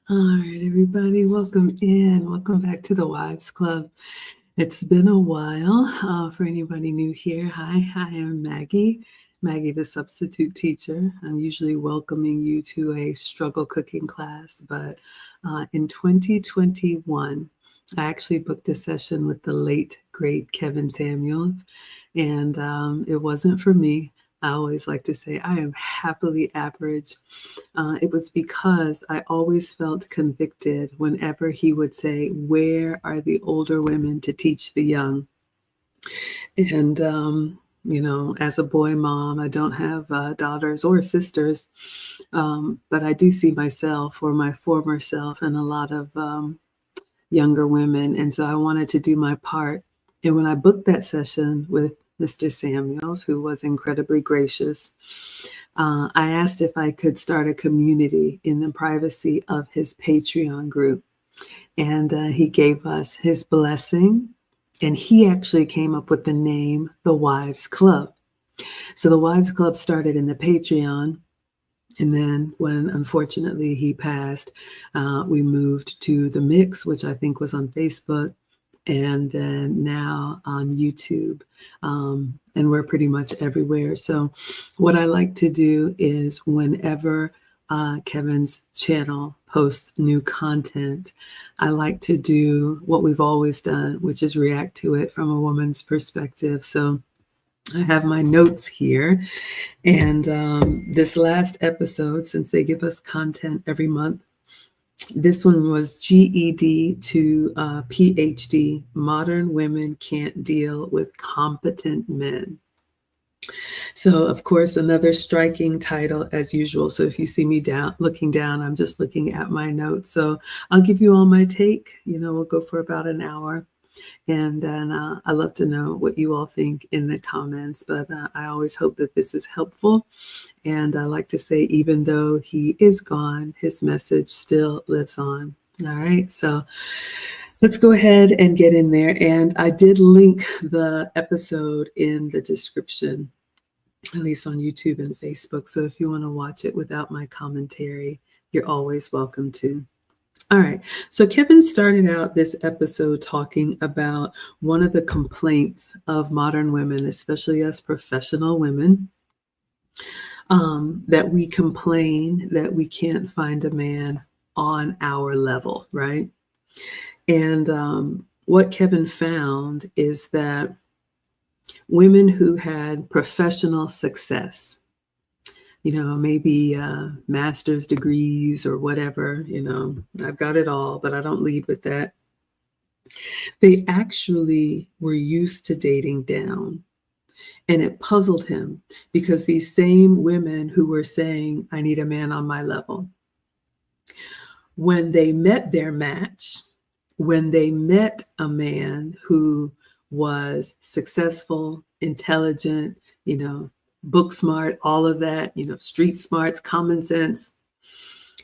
All right, everybody, welcome in. Welcome back to the Wives Club. It's been a while. For anybody new here, hi, I am Maggie, the substitute teacher. I'm usually welcoming you to a struggle cooking class, but in 2021, I actually booked a session with the late, great Kevin Samuels, and it wasn't for me. I always like to say I am happily average. It was because I always felt convicted whenever he would say, "Where are the older women to teach the young?" And, as a boy mom, I don't have daughters or sisters, but I do see myself or my former self and a lot of younger women. And so I wanted to do my part. And when I booked that session with Mr. Samuels, who was incredibly gracious, I asked if I could start a community in the privacy of his Patreon group. And he gave us his blessing. And he actually came up with the name, The Wives Club. So the Wives Club started in the Patreon. And then when, unfortunately, he passed, we moved to The Mix, which I think was on Facebook, and then now on YouTube. And we're pretty much everywhere. So what I like to do is whenever Kevin's channel posts new content, I like to do what we've always done, which is react to it from a woman's perspective. So I have my notes here. And this last episode, since they give us content every month, this one was GED to PhD. Modern women can't deal with competent men. So, of course, another striking title as usual. So if you see me looking down, I'm just looking at my notes. So I'll give you all my take. We'll go for about an hour. And then I love to know what you all think in the comments. But I always hope that this is helpful. And I like to say, even though he is gone, his message still lives on. All right. So let's go ahead and get in there. And I did link the episode in the description, at least on YouTube and Facebook. So if you want to watch it without my commentary, you're always welcome to. All right. So Kevin started out this episode talking about one of the complaints of modern women, especially us professional women, that we complain that we can't find a man on our level, right? And what Kevin found is that women who had professional success, maybe master's degrees or whatever, I've got it all, but I don't lead with that. They actually were used to dating down. And it puzzled him because these same women who were saying, I need a man on my level, when they met their match, when they met a man who was successful, intelligent, book smart, all of that, street smarts, common sense,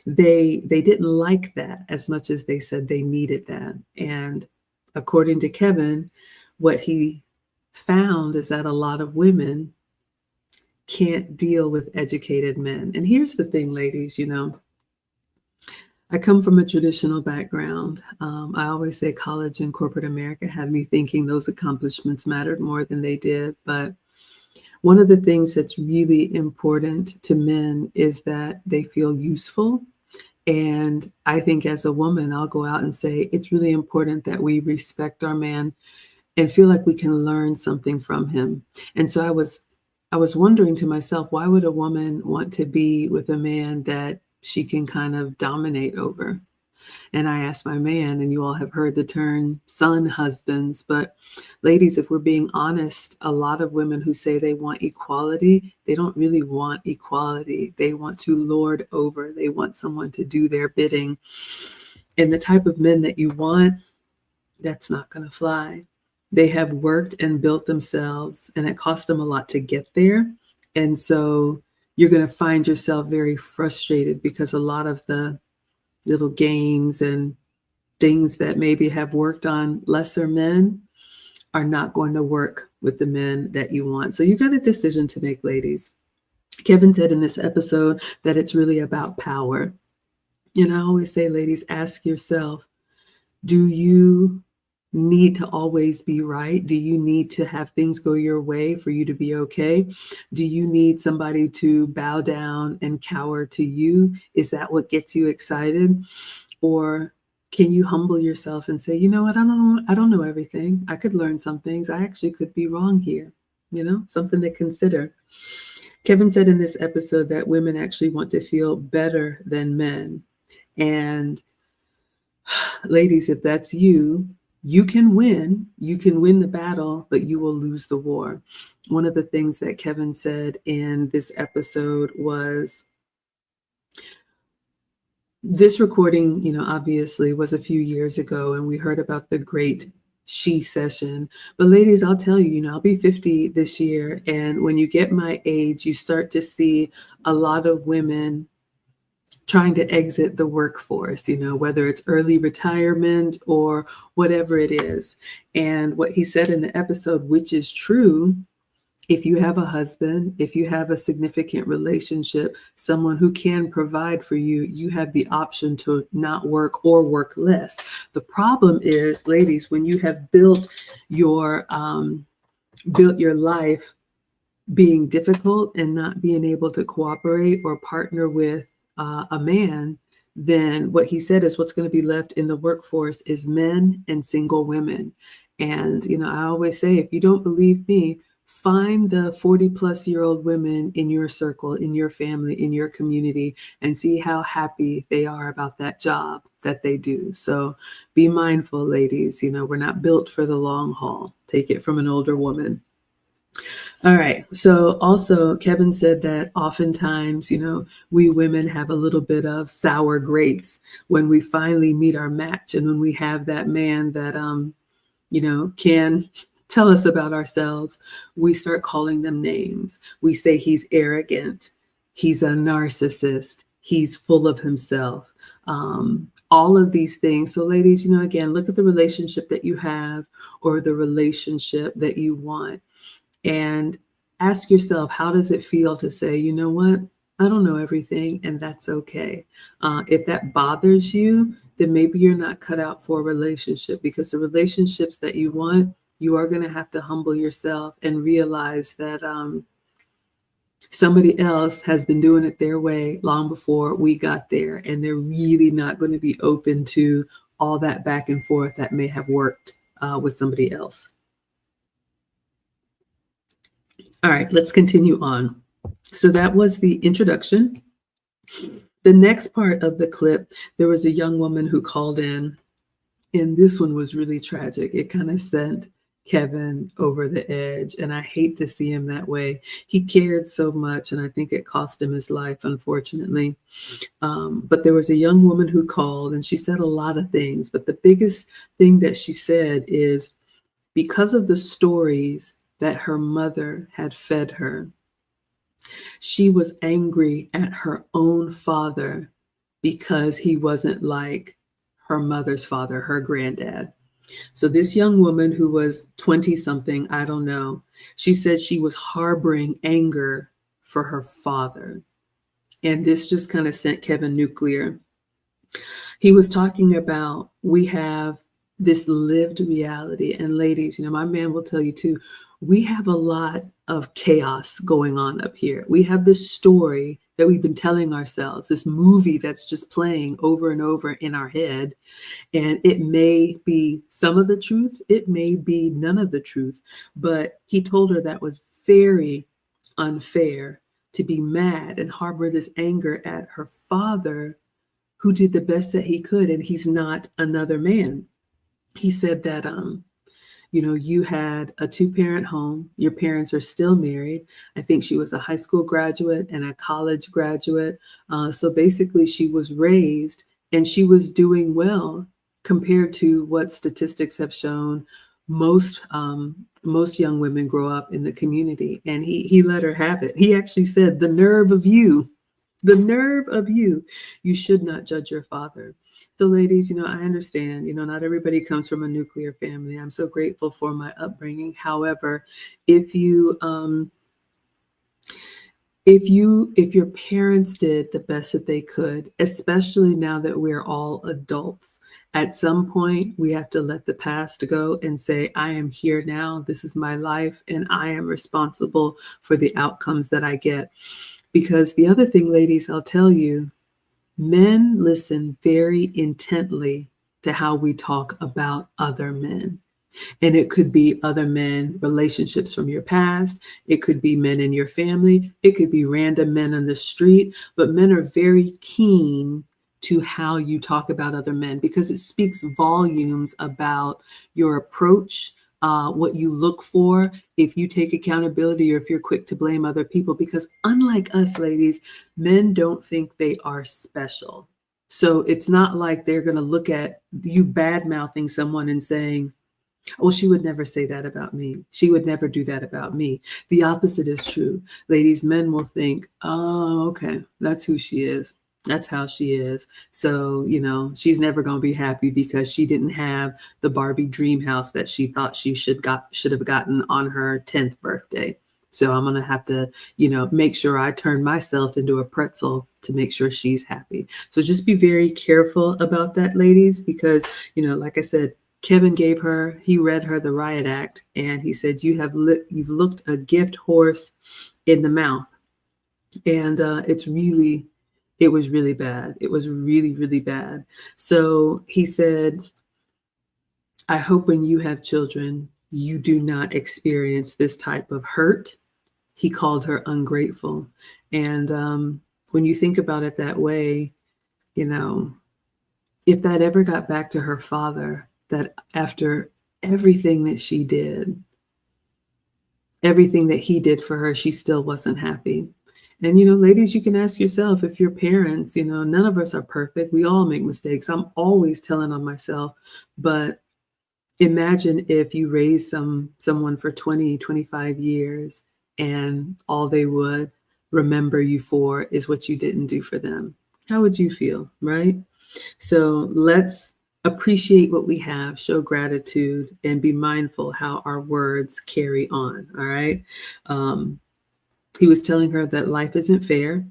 they didn't like that as much as they said they needed that. And according to Kevin, what he found is that a lot of women can't deal with educated men. And here's the thing, ladies, I come from a traditional background. I always say college and corporate America had me thinking those accomplishments mattered more than they did. But one of the things that's really important to men is that they feel useful. And I think as a woman, I'll go out and say it's really important that we respect our man and feel like we can learn something from him. And so I was wondering to myself, why would a woman want to be with a man that she can kind of dominate over? And I asked my man, and you all have heard the term son husbands, but ladies, if we're being honest, a lot of women who say they want equality, they don't really want equality. They want to lord over. They want someone to do their bidding. And the type of men that you want, that's not going to fly. They have worked and built themselves, and it cost them a lot to get there. And so you're going to find yourself very frustrated because a lot of the little games and things that maybe have worked on lesser men are not going to work with the men that you want. So you got a decision to make, ladies. Kevin said in this episode that it's really about power. And I always say, ladies, ask yourself, do you need to always be right? Do you need to have things go your way for you to be okay? Do you need somebody to bow down and cower to you? Is that what gets you excited? Or can you humble yourself and say, you know what, I don't know everything. I could learn some things. I actually could be wrong here. Something to consider. Kevin said in this episode that women actually want to feel better than men. And ladies, if that's you, you can win. You can win the battle, but you will lose the war. One of the things that Kevin said in this episode was, this recording, obviously was a few years ago, and we heard about the great she session. But ladies, I'll tell you, I'll be 50 this year. And when you get my age, you start to see a lot of women trying to exit the workforce, whether it's early retirement or whatever it is. And what he said in the episode, which is true, if you have a husband, if you have a significant relationship, someone who can provide for you, you have the option to not work or work less. The problem is, ladies, when you have built your life being difficult and not being able to cooperate or partner with a man, then what he said is what's going to be left in the workforce is men and single women. And, I always say, if you don't believe me, find the 40-plus-year-old women in your circle, in your family, in your community, and see how happy they are about that job that they do. So be mindful, ladies. We're not built for the long haul. Take it from an older woman. All right. So also Kevin said that oftentimes, we women have a little bit of sour grapes when we finally meet our match, and when we have that man that, can tell us about ourselves, we start calling them names. We say he's arrogant, he's a narcissist, he's full of himself, all of these things. So ladies, again, look at the relationship that you have or the relationship that you want, and ask yourself, how does it feel to say, you know what, I don't know everything, and that's okay. If that bothers you, then maybe you're not cut out for a relationship, because the relationships that you want, you are going to have to humble yourself and realize that somebody else has been doing it their way long before we got there, and they're really not going to be open to all that back and forth that may have worked with somebody else. All right, let's continue on. So that was the introduction. The next part of the clip, there was a young woman who called in, and this one was really tragic. It kind of sent Kevin over the edge, and I hate to see him that way. He cared so much, and I think it cost him his life, unfortunately. But there was a young woman who called, and she said a lot of things, but the biggest thing that she said is, because of the stories that her mother had fed her, she was angry at her own father because he wasn't like her mother's father, her granddad. So this young woman who was 20 something, I don't know, she said she was harboring anger for her father. And this just kind of sent Kevin nuclear. He was talking about, we have this lived reality. And ladies, my man will tell you too, we have a lot of chaos going on up here. We have this story that we've been telling ourselves, this movie that's just playing over and over in our head. And it may be some of the truth, it may be none of the truth. But he told her that was very unfair to be mad and harbor this anger at her father, who did the best that he could, and he's not another man. He said that, you had a 2-parent home. Your parents are still married. I think she was a high school graduate and a college graduate. So basically she was raised and she was doing well compared to what statistics have shown. Most young women grow up in the community, and he let her have it. He actually said, the nerve of you, you should not judge your father. So ladies, I understand, not everybody comes from a nuclear family. I'm so grateful for my upbringing. However, if you if your parents did the best that they could, especially now that we're all adults, at some point we have to let the past go and say, I am here now, this is my life, and I am responsible for the outcomes that I get. Because the other thing, ladies, I'll tell you, men listen very intently to how we talk about other men. And it could be other men, relationships from your past. It could be men in your family. It could be random men on the street. But men are very keen to how you talk about other men because it speaks volumes about your approach, what you look for, if you take accountability or if you're quick to blame other people. Because unlike us, ladies, men don't think they are special. So it's not like they're going to look at you bad mouthing someone and saying, well, she would never say that about me. She would never do that about me. The opposite is true. Ladies, men will think, oh, okay, that's who she is. That's how she is. So, she's never going to be happy because she didn't have the Barbie dream house that she thought she should have gotten on her 10th birthday. So I'm going to have to, make sure I turn myself into a pretzel to make sure she's happy. So just be very careful about that, ladies, because, like I said, Kevin he read her the riot act, and he said, you've looked a gift horse in the mouth. And it was really bad. It was really, really bad. So he said, I hope when you have children, you do not experience this type of hurt. He called her ungrateful. And when you think about it that way, if that ever got back to her father, that after everything that she did, everything that he did for her, she still wasn't happy. And, ladies, you can ask yourself if your parents, none of us are perfect. We all make mistakes. I'm always telling on myself. But imagine if you raised someone for 20, 25 years and all they would remember you for is what you didn't do for them. How would you feel, right? So let's appreciate what we have, show gratitude, and be mindful how our words carry on. All right. He was telling her that life isn't fair.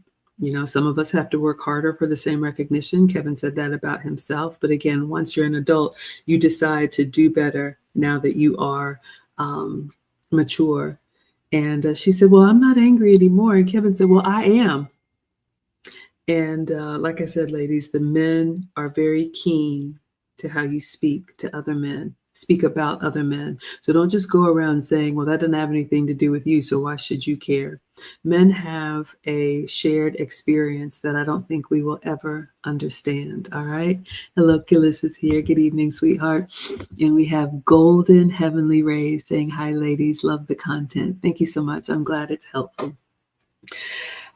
Some of us have to work harder for the same recognition. Kevin said that about himself. But again, once you're an adult, you decide to do better now that you are mature. And she said, well, I'm not angry anymore. And Kevin said, well, I am. And like I said, ladies, the men are very keen to how you speak to other men, speak about other men. So don't just go around saying, well, that doesn't have anything to do with you, so why should you care? Men have a shared experience that I don't think we will ever understand. All right. Hello, Gillis is here. Good evening, sweetheart. And we have Golden Heavenly Rays saying, hi, ladies. Love the content. Thank you so much. I'm glad it's helpful.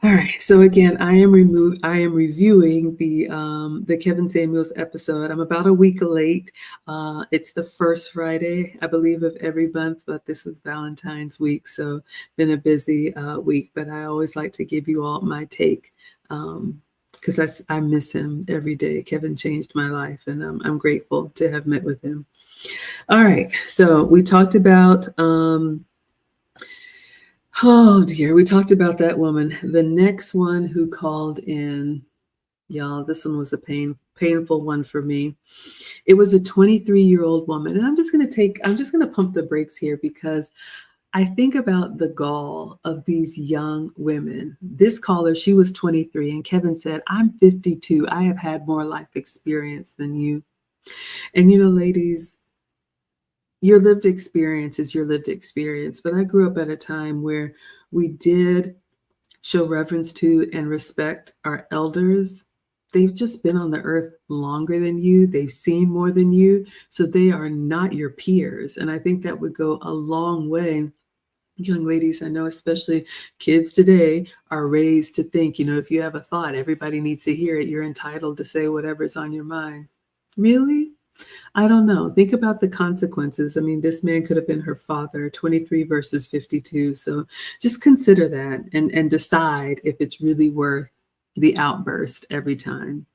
All right. So again, I am reviewing the Kevin Samuels episode. I'm about a week late. It's the first Friday, I believe, of every month, but this is Valentine's week, so been a busy week. But I always like to give you all my take because I miss him every day. Kevin changed my life, and I'm grateful to have met with him. All right. So we talked about. Oh dear, we talked about that woman. The next one who called in, y'all, this one was a painful one for me. It was a 23-year-old woman. And I'm just going to pump the brakes here because I think about the gall of these young women. This caller, she was 23, and Kevin said, I'm 52. I have had more life experience than you. And ladies, your lived experience is your lived experience. But I grew up at a time where we did show reverence to and respect our elders. They've just been on the earth longer than you. They've seen more than you. So they are not your peers. And I think that would go a long way. Young ladies, I know especially kids today are raised to think, if you have a thought, everybody needs to hear it. You're entitled to say whatever's on your mind. Really? I don't know. Think about the consequences. I mean, this man could have been her father, 23 versus 52. So just consider that and decide if it's really worth the outburst every time.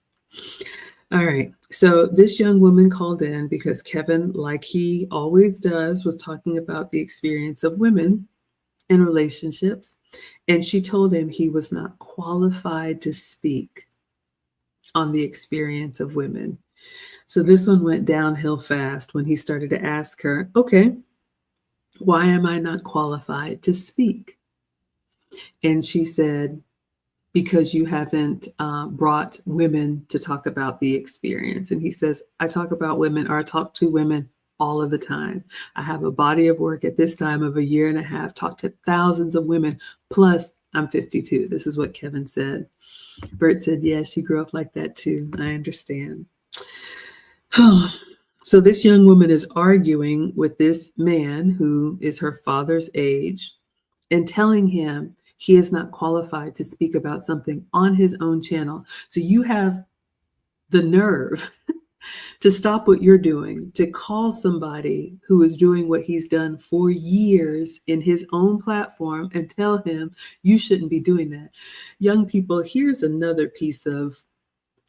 All right. So this young woman called in because Kevin, like he always does, was talking about the experience of women in relationships. And she told him he was not qualified to speak on the experience of women. So this one went downhill fast when he started to ask her, okay, why am I not qualified to speak? And she said, because you haven't brought women to talk about the experience. And he says, I talk about women, or I talk to women all of the time. I have a body of work at this time of a year and a half, talked to thousands of women, plus I'm 52. This is what Kevin said. Bert said, yes, she grew up like that too. I understand. So this young woman is arguing with this man who is her father's age and telling him he is not qualified to speak about something on his own channel. So you have the nerve to stop what you're doing, to call somebody who is doing what he's done for years in his own platform and tell him you shouldn't be doing that. Young people, here's another piece of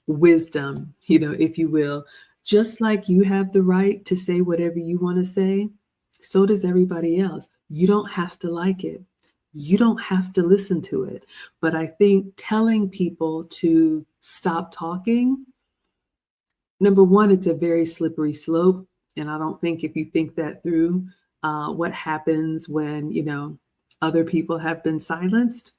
wisdom, if you will. Just like you have the right to say whatever you want to say, so does everybody else. You don't have to like it. You don't have to listen to it. But I think telling people to stop talking, number one, it's a very slippery slope. And I don't think if you think that through, what happens when, other people have been silenced.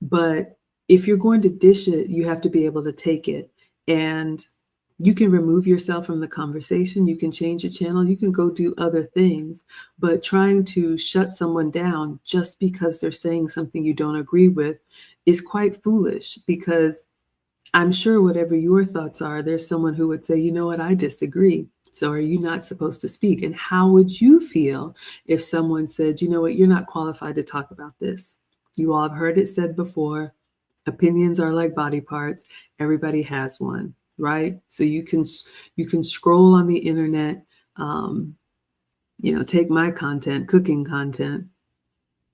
But if you're going to dish it, you have to be able to take it. And you can remove yourself from the conversation. You can change the channel. You can go do other things. But trying to shut someone down just because they're saying something you don't agree with is quite foolish, because I'm sure whatever your thoughts are, there's someone who would say, you know what, I disagree. So are you not supposed to speak? And how would you feel if someone said, you know what, you're not qualified to talk about this? You all have heard it said before, opinions are like body parts. Everybody has one, right? So you can scroll on the internet, take my content, cooking content,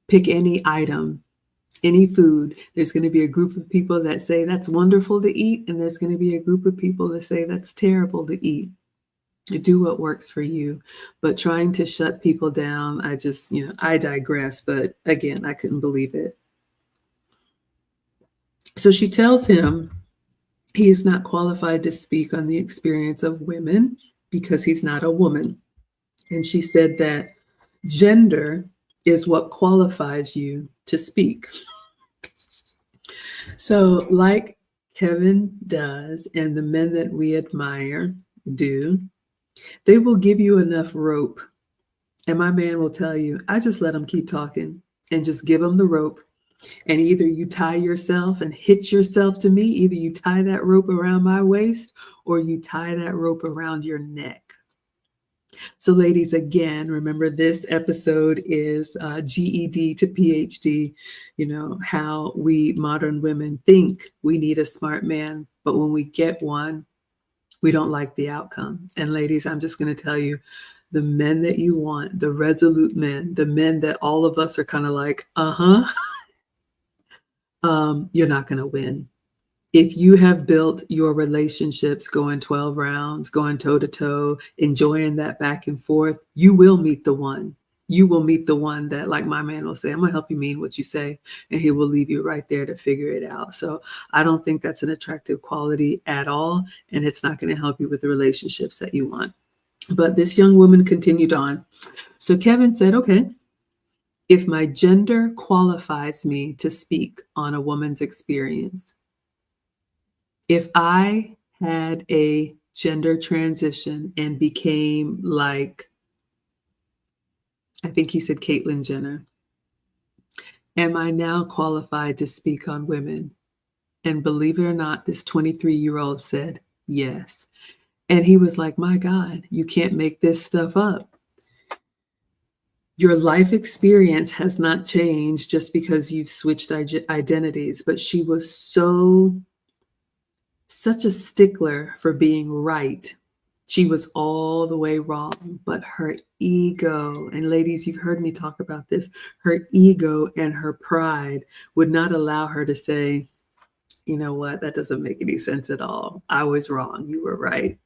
pick any item, any food. There's going to be a group of people that say that's wonderful to eat, and there's going to be a group of people that say that's terrible to eat. Do what works for you. But trying to shut people down, I digress. But again, I couldn't believe it. So she tells him he is not qualified to speak on the experience of women because he's not a woman. And she said that gender is what qualifies you to speak. So like Kevin does, and the men that we admire do, they will give you enough rope. And my man will tell you, I just let them keep talking and just give them the rope. And either you tie yourself and hitch yourself to me, either you tie that rope around my waist or you tie that rope around your neck. So ladies, again, remember this episode is GED to PhD, how we modern women think we need a smart man, but when we get one, we don't like the outcome. And ladies, I'm just going to tell you, the men that you want, the resolute men, the men that all of us are kind of like, you're not going to win. If you have built your relationships going 12 rounds, going toe to toe, enjoying that back and forth, you will meet the one. You will meet the one that, like my man will say, I'm going to help you mean what you say. And he will leave you right there to figure it out. So I don't think that's an attractive quality at all. And it's not going to help you with the relationships that you want. But this young woman continued on. So Kevin said, okay, if my gender qualifies me to speak on a woman's experience, if I had a gender transition and became like, I think he said Caitlyn Jenner, am I now qualified to speak on women? And believe it or not, this 23-year-old said yes. And he was like, my God, you can't make this stuff up. Your life experience has not changed just because you've switched identities. But she was such a stickler for being right. She was all the way wrong, but her ego, and ladies, you've heard me talk about this, her ego and her pride would not allow her to say, you know what, that doesn't make any sense at all. I was wrong. You were right.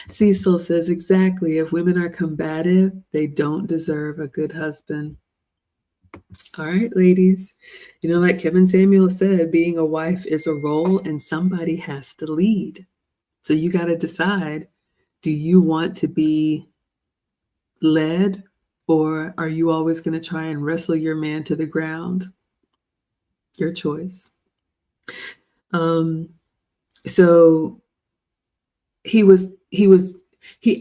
Cecil says, exactly. If women are combative, they don't deserve a good husband. All right, ladies. Like Kevin Samuel said, being a wife is a role and somebody has to lead. So you got to decide, do you want to be led, or are you always going to try and wrestle your man to the ground? Your choice. Um, so he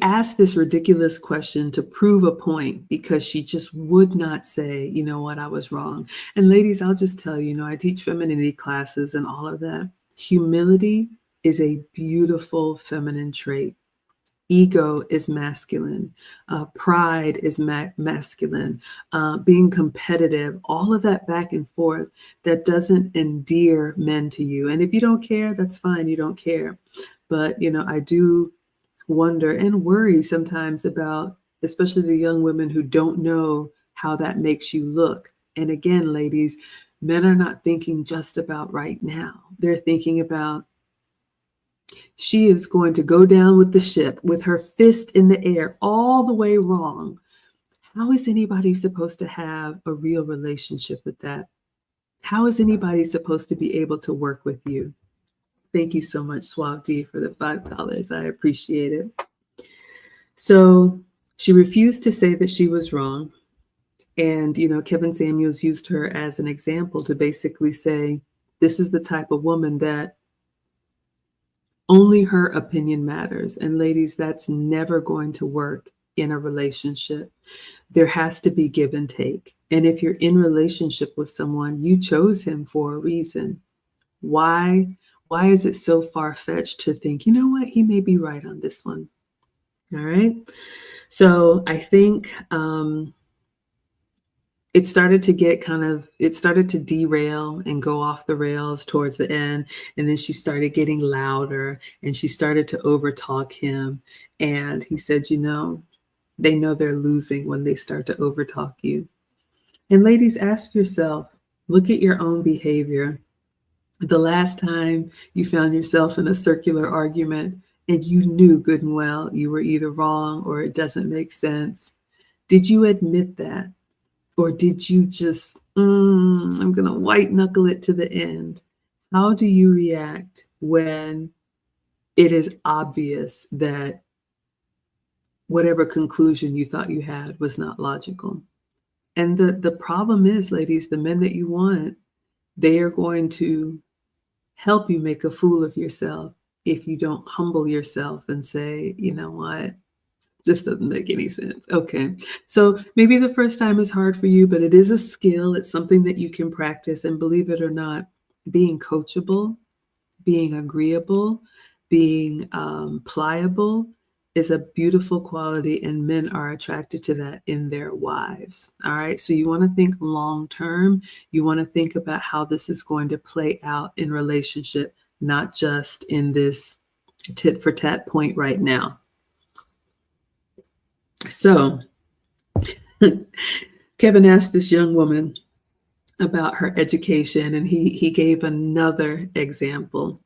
asked this ridiculous question to prove a point because she just would not say, you know what, I was wrong. And ladies, I'll just tell you, I teach femininity classes and all of that. Humility is a beautiful feminine trait. Ego is masculine. Pride is masculine. Being competitive, all of that back and forth, that doesn't endear men to you. And if you don't care, that's fine. You don't care. But, I do wonder and worry sometimes about, especially the young women who don't know how that makes you look. And again, ladies, men are not thinking just about right now. They're thinking about, she is going to go down with the ship with her fist in the air all the way wrong. How is anybody supposed to have a real relationship with that? How is anybody supposed to be able to work with you? Thank you so much, Suave D, for the $5. I appreciate it. So she refused to say that she was wrong. And, Kevin Samuels used her as an example to basically say, this is the type of woman that only her opinion matters. And ladies, that's never going to work in a relationship. There has to be give and take. And if you're in relationship with someone, you chose him for a reason. Why is it so far-fetched to think, you know what, he may be right on this one? All right. So I think it started to derail and go off the rails towards the end. And then she started getting louder and she started to overtalk him. And he said, they know they're losing when they start to overtalk you. And ladies, ask yourself, look at your own behavior. The last time you found yourself in a circular argument and you knew good and well you were either wrong or it doesn't make sense, did you admit that? Or did you just, I'm going to white knuckle it to the end? How do you react when it is obvious that whatever conclusion you thought you had was not logical? And the problem is, ladies, the men that you want, they are going to help you make a fool of yourself if you don't humble yourself and say, you know what? This doesn't make any sense. Okay. So maybe the first time is hard for you, but it is a skill. It's something that you can practice. And believe it or not, being coachable, being agreeable, being pliable is a beautiful quality, and men are attracted to that in their wives. All right. So you want to think long term. You want to think about how this is going to play out in relationship, not just in this tit for tat point right now. So Kevin asked this young woman about her education, and he gave another example.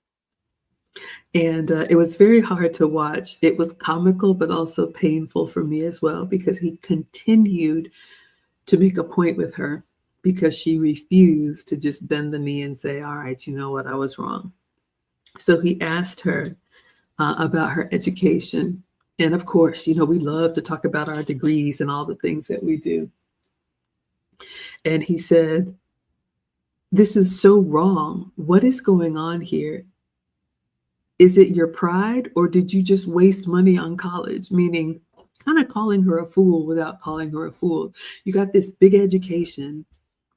And it was very hard to watch. It was comical, but also painful for me as well, because he continued to make a point with her because she refused to just bend the knee and say, all right, you know what, I was wrong. So he asked her about her education. And of course, we love to talk about our degrees and all the things that we do. And he said, this is so wrong. What is going on here? Is it your pride, or did you just waste money on college? Meaning kind of calling her a fool without calling her a fool. You got this big education.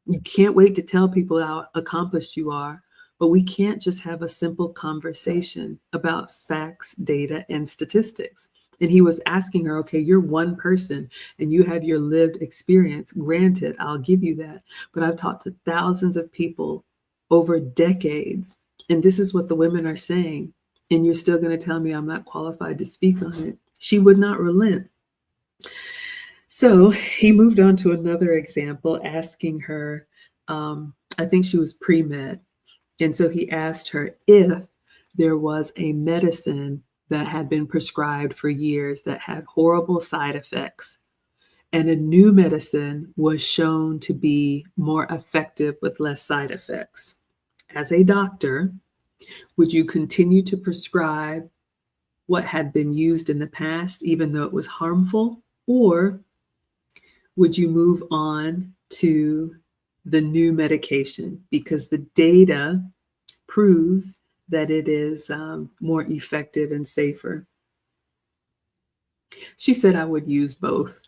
You can't wait to tell people how accomplished you are, but we can't just have a simple conversation about facts, data, and statistics. And he was asking her, okay, you're one person and you have your lived experience. Granted, I'll give you that. But I've talked to thousands of people over decades, and this is what the women are saying. And you're still going to tell me I'm not qualified to speak on it. She would not relent. So he moved on to another example, asking her, I think she was pre-med. And so he asked her if there was a medicine that had been prescribed for years that had horrible side effects. and a new medicine was shown to be more effective with less side effects. As a doctor, would you continue to prescribe what had been used in the past, even though it was harmful? Or would you move on to the new medication because the data proves that it is more effective and safer? She said I would use both.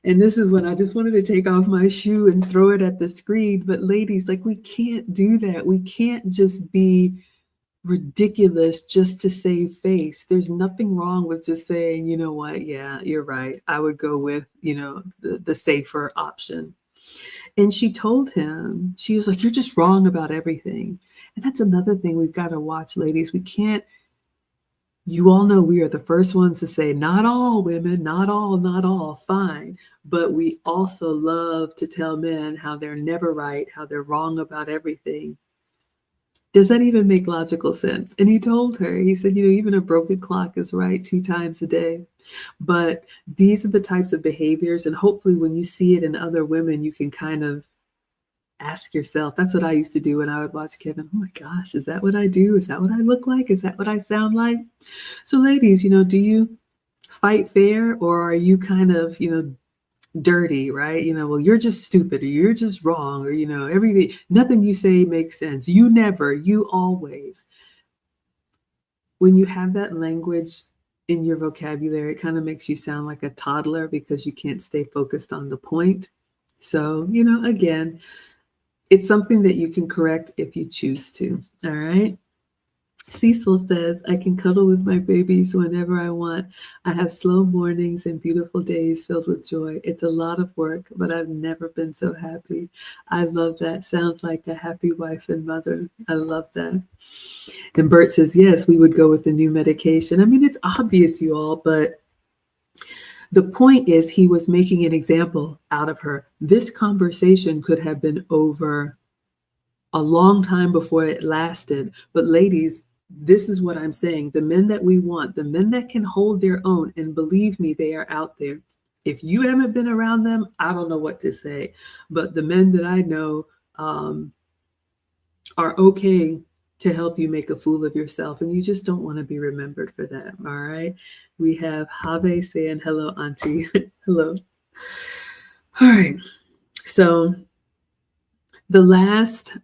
And this is when I just wanted to take off my shoe and throw it at the screen. But ladies, like, we can't do that. We can't just be ridiculous just to save face. There's nothing wrong with just saying, you know what, yeah, you're right. I would go with, the safer option. And she told him, she was like, you're just wrong about everything. And that's another thing we've got to watch, ladies. We can't, you all know we are the first ones to say, not all women, not all, fine. But we also love to tell men how they're never right, how they're wrong about everything. Does that even make logical sense? And he told her, he said, even a broken clock is right 2 times a day. But these are the types of behaviors. And hopefully when you see it in other women, you can kind of ask yourself. That's what I used to do when I would watch Kevin. Oh my gosh, is that what I do? Is that what I look like? Is that what I sound like? So ladies, do you fight fair, or are you kind of, dirty, right? Well, you're just stupid, or you're just wrong, or, everything, nothing you say makes sense. You never, you always. When you have that language in your vocabulary, it kind of makes you sound like a toddler because you can't stay focused on the point. So, again, it's something that you can correct if you choose to. All right. Cecil says, I can cuddle with my babies whenever I want. I have slow mornings and beautiful days filled with joy. It's a lot of work, but I've never been so happy. I love that. Sounds like a happy wife and mother. I love that. And Bert says, yes, we would go with the new medication. I mean, it's obvious, you all, but the point is he was making an example out of her. This conversation could have been over a long time before it lasted. But ladies, this is what I'm saying. The men that we want, the men that can hold their own, and believe me, they are out there. If you haven't been around them, I don't know what to say. But the men that I know are okay to help you make a fool of yourself. And you just don't want to be remembered for that. All right. We have Have saying, hello, Auntie. Hello. All right. So the last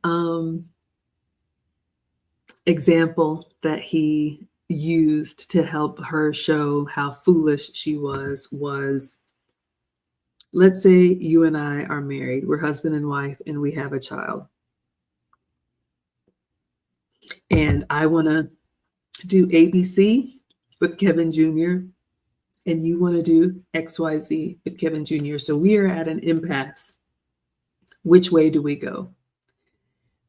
example that he used to help her show how foolish she was, let's say you and I are married, we're husband and wife, and we have a child. And I want to do ABC with Kevin Jr., and you want to do XYZ with Kevin Jr. So we are at an impasse. Which way do we go?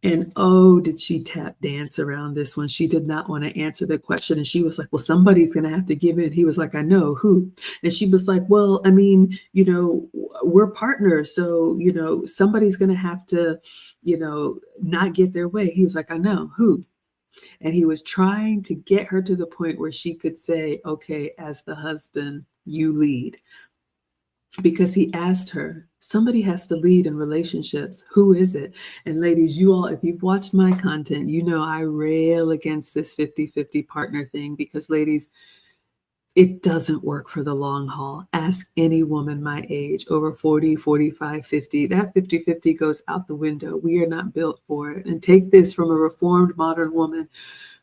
And oh, did she tap dance around this one? She did not want to answer the question. And she was like, well, somebody's going to have to give in. He was like, I know who. And she was like, well, I mean, we're partners. So, somebody's going to have to, not get their way. He was like, I know who. And he was trying to get her to the point where she could say, okay, as the husband, you lead. Because he asked her, somebody has to lead in relationships. Who is it? And ladies, you all, if you've watched my content, I rail against this 50-50 partner thing because ladies, it doesn't work for the long haul. Ask any woman my age, over 40, 45, 50. That 50-50 goes out the window. We are not built for it. And take this from a reformed modern woman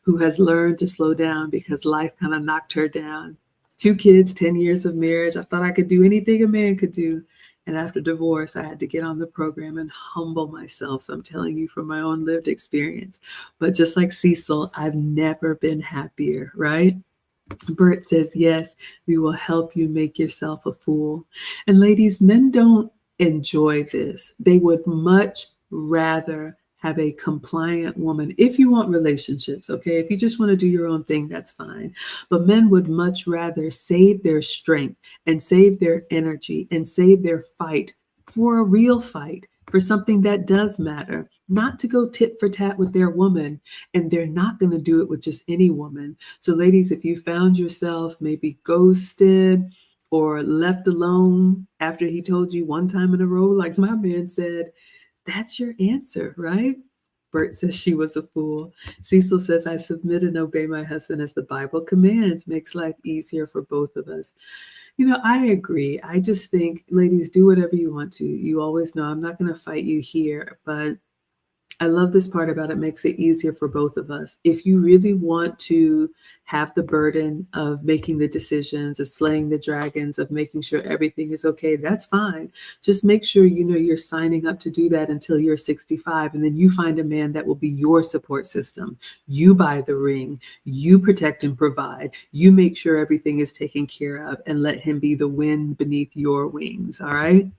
who has learned to slow down because life kind of knocked her down. 2 kids, 10 years of marriage. I thought I could do anything a man could do. And after divorce, I had to get on the program and humble myself. So I'm telling you from my own lived experience. But just like Cecil, I've never been happier, right? Bert says, yes, we will help you make yourself a fool. And ladies, men don't enjoy this. They would much rather have a compliant woman. If you want relationships, okay, if you just want to do your own thing, that's fine. But men would much rather save their strength and save their energy and save their fight for a real fight, for something that does matter, not to go tit for tat with their woman. And they're not going to do it with just any woman. So ladies, if you found yourself maybe ghosted, or left alone after he told you one time in a row, like my man said, that's your answer, right? Bert says she was a fool. Cecil says, I submit and obey my husband as the Bible commands. Makes life easier for both of us. I agree. I just think, ladies, do whatever you want to. You always know I'm not going to fight you here, but I love this part about it makes it easier for both of us. If you really want to have the burden of making the decisions, of slaying the dragons, of making sure everything is okay, that's fine. Just make sure you're signing up to do that until you're 65. And then you find a man that will be your support system. You buy the ring, you protect and provide, you make sure everything is taken care of, and let him be the wind beneath your wings. All right.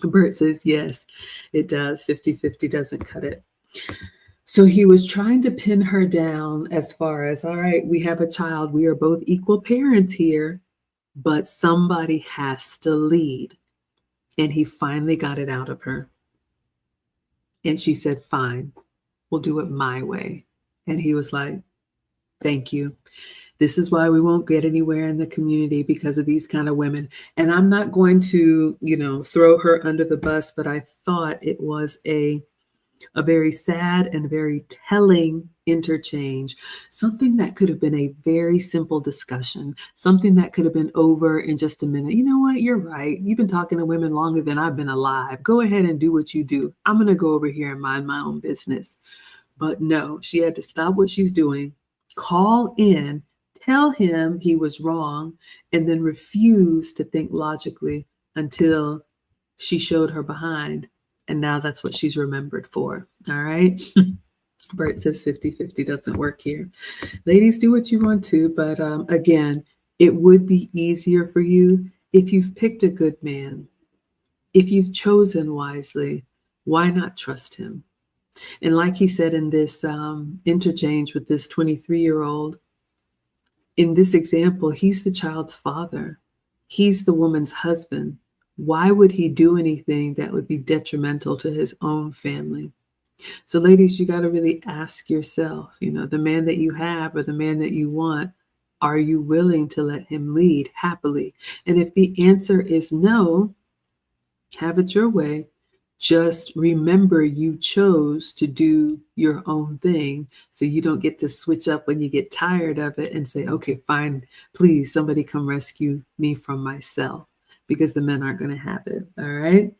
Bert says, yes, it does. 50-50 doesn't cut it. So he was trying to pin her down as far as, all right, we have a child. We are both equal parents here, but somebody has to lead. And he finally got it out of her. And she said, fine, we'll do it my way. And he was like, thank you. This is why we won't get anywhere in the community, because of these kind of women. And I'm not going to, throw her under the bus, but I thought it was a very sad and very telling interchange, something that could have been a very simple discussion, something that could have been over in just a minute. You know what? You're right. You've been talking to women longer than I've been alive. Go ahead and do what you do. I'm going to go over here and mind my own business. But no, she had to stop what she's doing, call in, tell him he was wrong, and then refuse to think logically until she showed her behind. And now that's what she's remembered for. All right. Bert says 50-50 doesn't work here. Ladies, do what you want to. But again, it would be easier for you if you've picked a good man. If you've chosen wisely, why not trust him? And like he said in this interchange with this 23-year-old, in this example, he's the child's father. He's the woman's husband. Why would he do anything that would be detrimental to his own family? So ladies, you got to really ask yourself, the man that you have or the man that you want, are you willing to let him lead happily? And if the answer is no, have it your way. Just remember you chose to do your own thing, so you don't get to switch up when you get tired of it and say, okay, fine, please, somebody come rescue me from myself, because the men aren't going to have it. All right.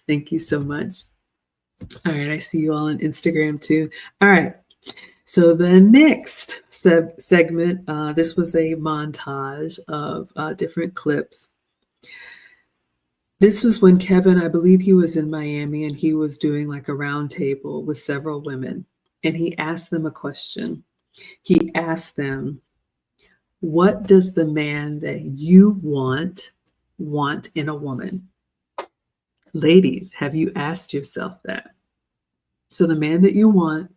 Thank you so much. All right. I see you all on Instagram too. All right. So the next segment, this was a montage of different clips. This was when Kevin, I believe he was in Miami, and he was doing like a round table with several women. And he asked them a question. He asked them, what does the man that you want in a woman? Ladies, have you asked yourself that? So the man that you want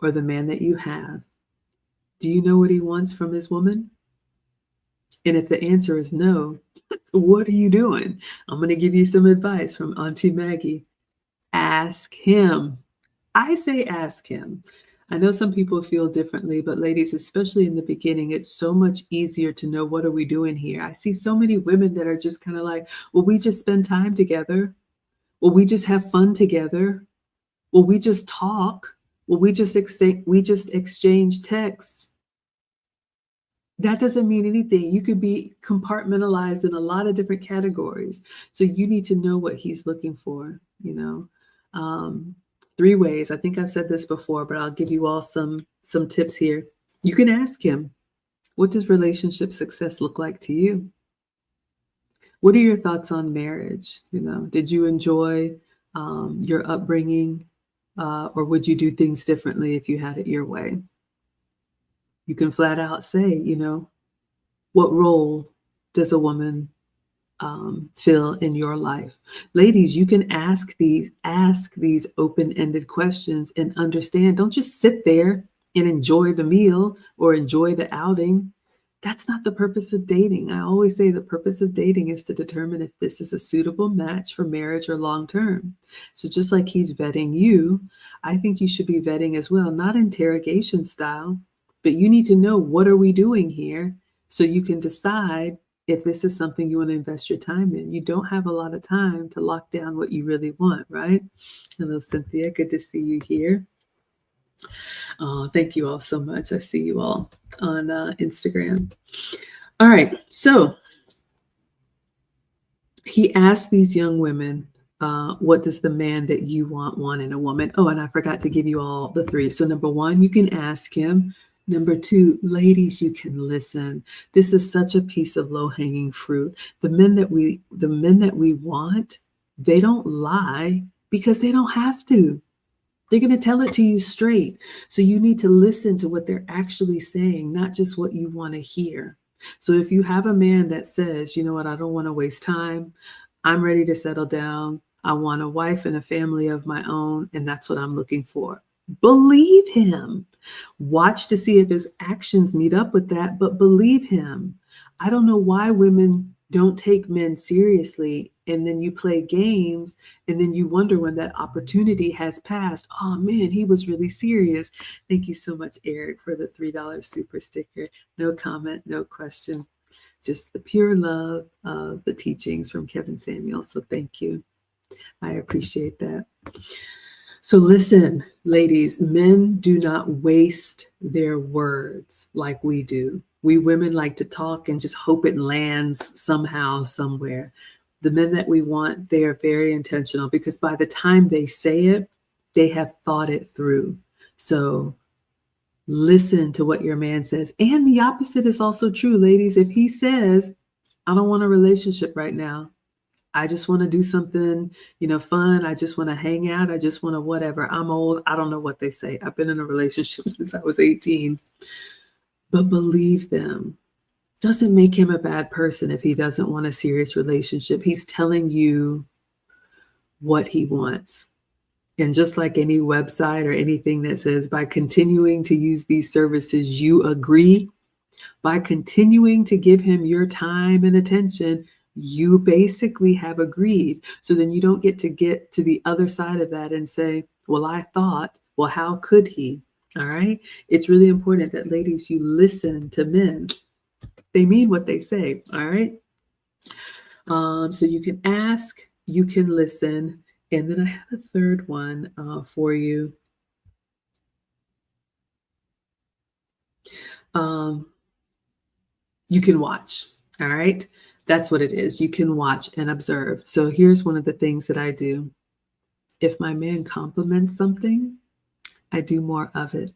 or the man that you have, do you know what he wants from his woman? And if the answer is no, what are you doing? I'm going to give you some advice from Auntie Maggie. Ask him. I say ask him. I know some people feel differently, but ladies, especially in the beginning, it's so much easier to know, what are we doing here? I see so many women that are just kind of like, well, we just spend time together. Well, we just have fun together. Well, we just talk. Well, we just exchange texts. That doesn't mean anything. You could be compartmentalized in a lot of different categories. So you need to know what he's looking for, 3 ways. I think I've said this before, but I'll give you all some tips here. You can ask him, what does relationship success look like to you? What are your thoughts on marriage? Did you enjoy your upbringing, or would you do things differently if you had it your way? You can flat out say, what role does a woman fill in your life? Ladies, you can ask these open-ended questions and understand. Don't just sit there and enjoy the meal or enjoy the outing. That's not the purpose of dating. I always say the purpose of dating is to determine if this is a suitable match for marriage or long-term. So just like he's vetting you, I think you should be vetting as well, not interrogation style, but you need to know, what are we doing here? So you can decide if this is something you want to invest your time in. You don't have a lot of time to lock down what you really want, right? Hello, Cynthia. Good to see you here. Thank you all so much. I see you all on Instagram. All right. So he asked these young women, what does the man that you want in a woman? Oh, and I forgot to give you all the three. So number one, you can ask him. Number two, ladies, you can listen. This is such a piece of low-hanging fruit. The men that we want, they don't lie because they don't have to. They're going to tell it to you straight. So you need to listen to what they're actually saying, not just what you want to hear. So if you have a man that says, you know what, I don't want to waste time. I'm ready to settle down. I want a wife and a family of my own, and that's what I'm looking for. Believe him. Watch to see if his actions meet up with that, but believe him. I don't know why women don't take men seriously, and then you play games, and then you wonder when that opportunity has passed. Oh man, he was really serious. Thank you so much, Eric, for the $3 super sticker. No comment, no question. Just the pure love of the teachings from Kevin Samuel. So thank you. I appreciate that. So listen, ladies, men do not waste their words like we do. We women like to talk and just hope it lands somehow, somewhere. The men that we want, they are very intentional because by the time they say it, they have thought it through. So listen to what your man says. And the opposite is also true, ladies. If he says, I don't want a relationship right now, I just want to do something, fun. I just want to hang out. I just want to whatever. I'm old. I don't know what they say. I've been in a relationship since I was 18. But believe them. Doesn't make him a bad person if he doesn't want a serious relationship. He's telling you what he wants. And just like any website or anything that says, by continuing to use these services, you agree. By continuing to give him your time and attention, you basically have agreed. So then you don't get to the other side of that and say, well, I thought, well, how could he? All right. It's really important that ladies, you listen to men. They mean what they say. All right. So you can ask, you can listen. And then I have a third one for you. You can watch. All right. That's what it is. You can watch and observe. So here's one of the things that I do. If my man compliments something, I do more of it.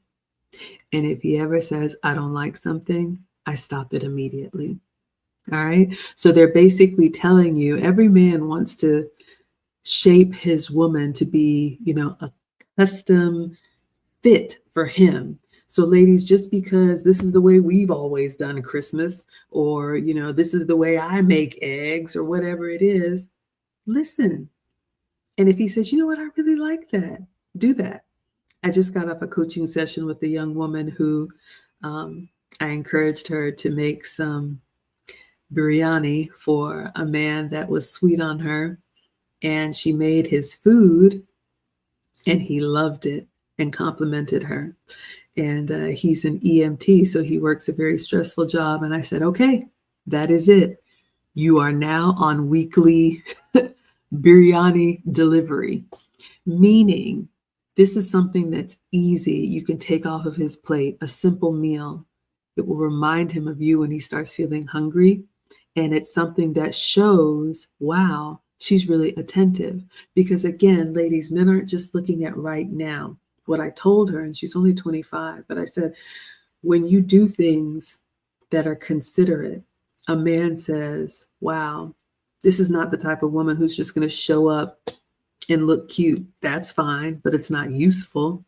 And if he ever says, I don't like something, I stop it immediately. All right. So they're basically telling you every man wants to shape his woman to be, a custom fit for him. So ladies, just because this is the way we've always done Christmas, or, this is the way I make eggs or whatever it is, listen. And if he says, you know what, I really like that, do that. I just got off a coaching session with a young woman who I encouraged her to make some biryani for a man that was sweet on her. And she made his food and he loved it and complimented her. And he's an EMT, so he works a very stressful job. And I said, okay, that is it. You are now on weekly biryani delivery, meaning this is something that's easy. You can take off of his plate, a simple meal. It will remind him of you when he starts feeling hungry. And it's something that shows, wow, she's really attentive. Because again, ladies, men aren't just looking at right now. What I told her, and she's only 25, but I said, when you do things that are considerate, a man says, wow, this is not the type of woman who's just going to show up and look cute. That's fine, but it's not useful.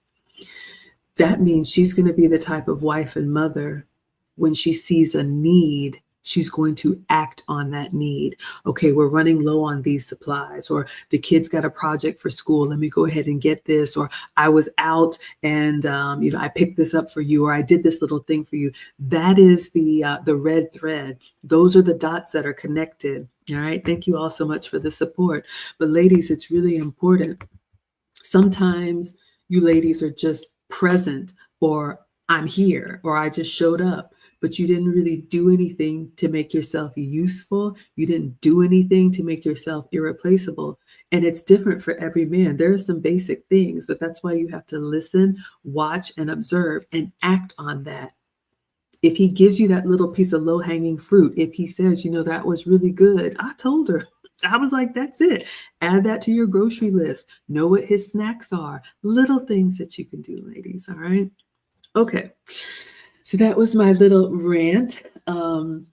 That means she's going to be the type of wife and mother when she sees a need, she's going to act on that need. Okay, we're running low on these supplies, or the kids got a project for school. Let me go ahead and get this. Or I was out and, I picked this up for you, or I did this little thing for you. That is the red thread. Those are the dots that are connected. All right. Thank you all so much for the support. But ladies, it's really important. Sometimes you ladies are just present, or I'm here, or I just showed up. but you didn't really do anything to make yourself useful. You didn't do anything to make yourself irreplaceable. And it's different for every man. There are some basic things, but that's why you have to listen, watch, and observe and act on that. If he gives you that little piece of low hanging fruit, if he says, that was really good, I told her. I was like, that's it. Add that to your grocery list. Know what his snacks are. Little things that you can do, ladies. All right. Okay. So that was my little rant. On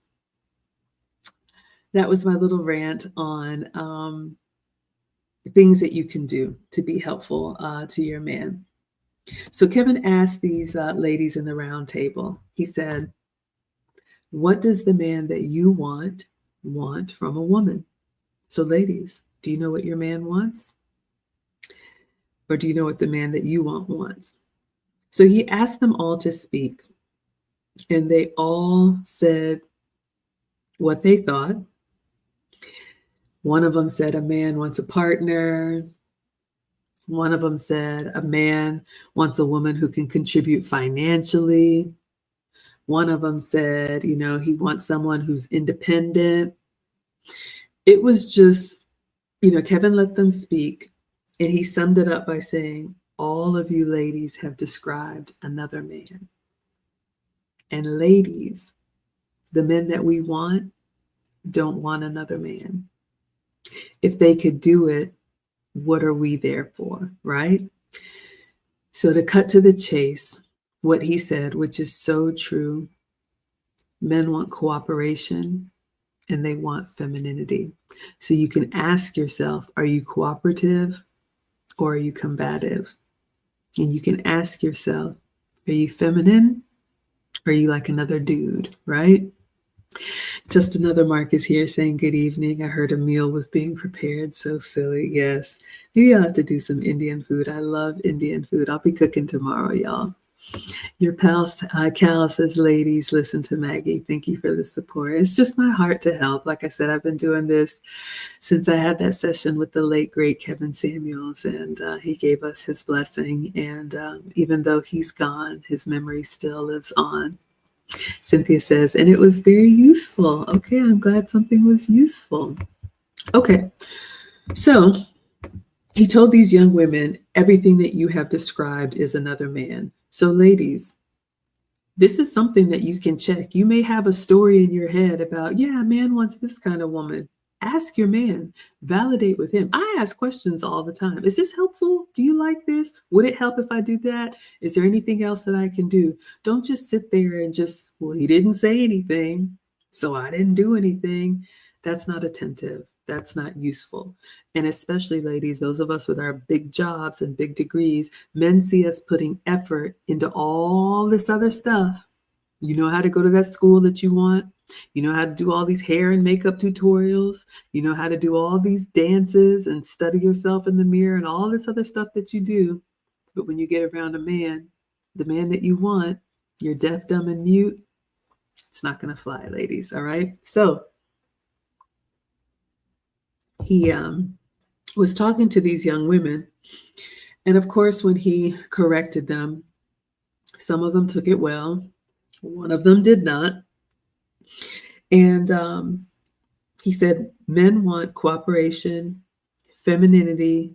things that you can do to be helpful to your man. So Kevin asked these ladies in the round table. He said, what does the man that you want from a woman? So ladies, do you know what your man wants? Or do you know what the man that you want wants? So he asked them all to speak, and they all said what they thought. One of them said a man wants a partner. One of them said a man wants a woman who can contribute financially. One of them said, he wants someone who's independent. It was just, Kevin let them speak, and he summed it up by saying, all of you ladies have described another man. And ladies, the men that we want don't want another man. If they could do it, what are we there for, right? So to cut to the chase, what he said, which is so true, men want cooperation and they want femininity. So you can ask yourself, are you cooperative or are you combative? And you can ask yourself, are you feminine or are you like another dude, right? Just another Marcus here saying good evening. I heard a meal was being prepared. So silly. Yes. Maybe I'll have to do some Indian food. I love Indian food. I'll be cooking tomorrow, y'all. Your pal Cal says, ladies, listen to Maggie. Thank you for the support. It's just my heart to help. Like I said, I've been doing this since I had that session with the late, great Kevin Samuels, and he gave us his blessing. And even though he's gone, his memory still lives on. Cynthia says, and it was very useful. Okay, I'm glad something was useful. Okay, so he told these young women, everything that you have described is another man. So ladies, this is something that you can check. You may have a story in your head about, yeah, a man wants this kind of woman. Ask your man, validate with him. I ask questions all the time. Is this helpful? Do you like this? Would it help if I do that? Is there anything else that I can do? Don't just sit there and just, well, he didn't say anything, so I didn't do anything. That's not attentive. That's not useful. And especially, ladies, those of us with our big jobs and big degrees, men see us putting effort into all this other stuff. You know how to go to that school that you want. You know how to do all these hair and makeup tutorials. You know how to do all these dances and study yourself in the mirror and all this other stuff that you do. But when you get around a man, the man that you want, you're deaf, dumb, and mute. It's not going to fly, ladies. All right. So he was talking to these young women. And of course, when he corrected them, some of them took it well. One of them did not. And he said, men want cooperation, femininity,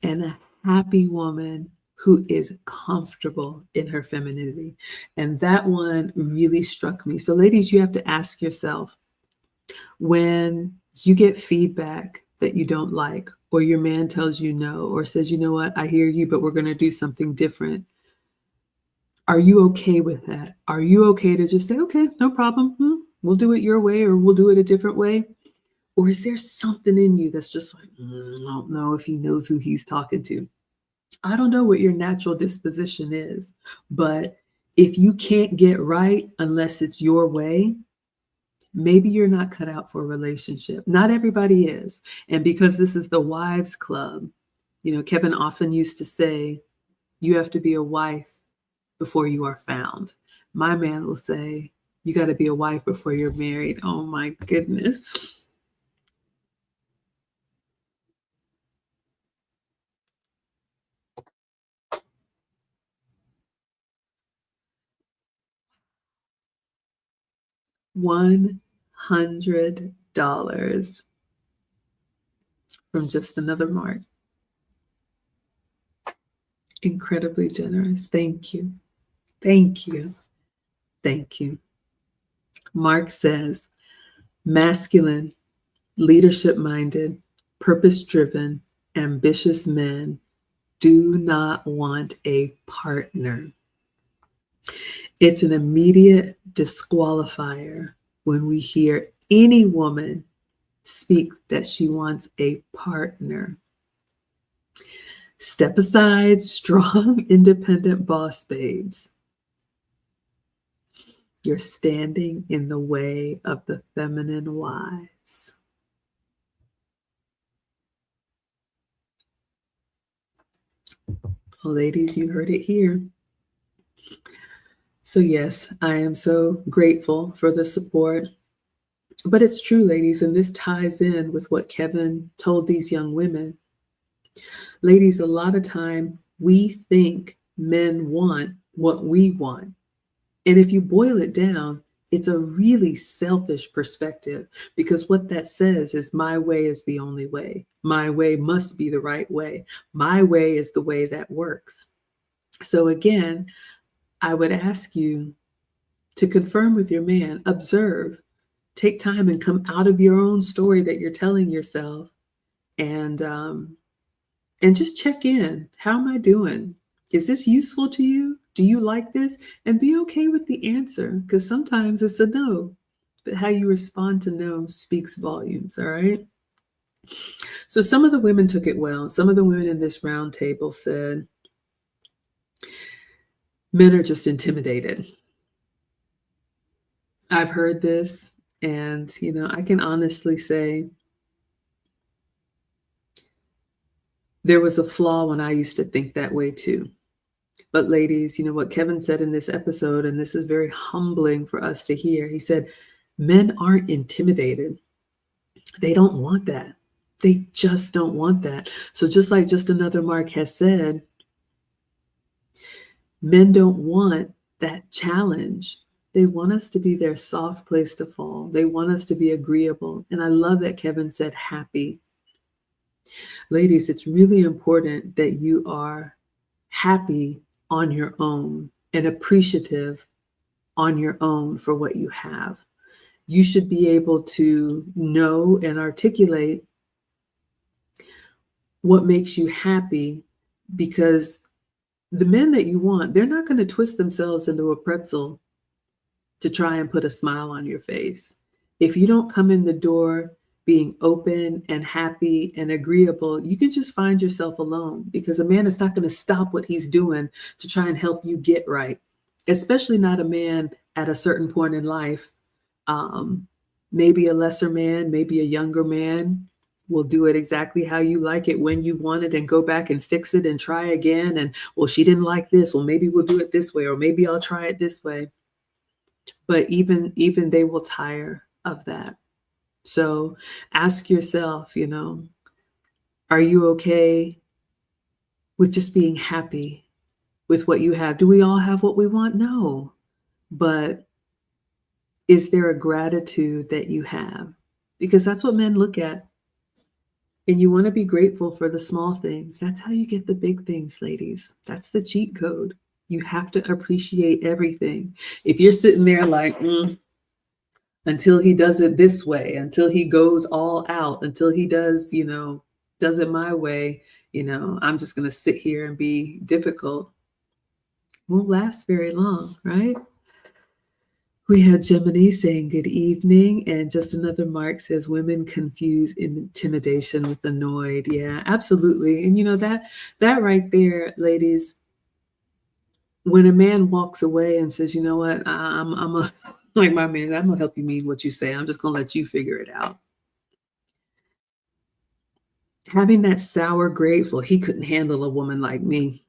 and a happy woman who is comfortable in her femininity. And that one really struck me. So ladies, you have to ask yourself, when you get feedback that you don't like, or your man tells you no, or says, you know what, I hear you, but we're going to do something different. Are you okay with that? Are you okay to just say, okay, no problem. We'll do it your way, or we'll do it a different way? Or is there something in you that's just like, I don't know if he knows who he's talking to? I don't know what your natural disposition is, but if you can't get right unless it's your way, maybe you're not cut out for a relationship. Not everybody is. And because this is the wives club, Kevin often used to say, you have to be a wife before you are found. My man will say, you got to be a wife before you're married. Oh my goodness. $100 from just another Mark. Incredibly generous. Thank you. Thank you. Thank you. Mark says, masculine, leadership-minded, purpose-driven, ambitious men do not want a partner. It's an immediate disqualifier when we hear any woman speak that she wants a partner. Step aside, strong, independent boss babes. You're standing in the way of the feminine wives. Well, ladies, you heard it here. So yes, I am so grateful for the support. But it's true, ladies, and this ties in with what Kevin told these young women. Ladies, a lot of time we think men want what we want. And if you boil it down, it's a really selfish perspective, because what that says is my way is the only way. My way must be the right way. My way is the way that works. So again, I would ask you to confirm with your man, observe, take time and come out of your own story that you're telling yourself, and just check in. How am I doing? Is this useful to you? Do you like this? And be okay with the answer, because sometimes it's a no, but how you respond to no speaks volumes, all right? So some of the women took it well. Some of the women in this round table said, men are just intimidated. I've heard this, and, I can honestly say there was a flaw when I used to think that way too. But ladies, what Kevin said in this episode, and this is very humbling for us to hear, he said, men aren't intimidated. They don't want that. They just don't want that. So just like just another Mark has said, men don't want that challenge. They want us to be their soft place to fall. They want us to be agreeable. And I love that Kevin said happy. Ladies, it's really important that you are happy on your own and appreciative on your own for what you have. You should be able to know and articulate what makes you happy, because the men that you want, they're not going to twist themselves into a pretzel to try and put a smile on your face. If you don't come in the door being open and happy and agreeable, you can just find yourself alone, because a man is not going to stop what he's doing to try and help you get right, especially not a man at a certain point in life. Maybe a lesser man, maybe a younger man will do it exactly how you like it, when you want it, and go back and fix it and try again. And, well, she didn't like this. Well, maybe we'll do it this way, or maybe I'll try it this way. But even they will tire of that. So ask yourself, are you okay with just being happy with what you have? Do we all have what we want? No. But is there a gratitude that you have? Because that's what men look at. And you want to be grateful for the small things. That's how you get the big things, ladies. That's the cheat code. You have to appreciate everything. If you're sitting there like, until he does it this way, until he goes all out, until he does it my way, I'm just going to sit here and be difficult. Won't last very long, right? We had Gemini saying good evening, and just another Mark says women confuse intimidation with annoyed. Yeah, absolutely. And that right there, ladies, when a man walks away and says, you know what, I'm a like my man, I'm gonna help you mean what you say. I'm just gonna let you figure it out. Having that sour grape, well, he couldn't handle a woman like me.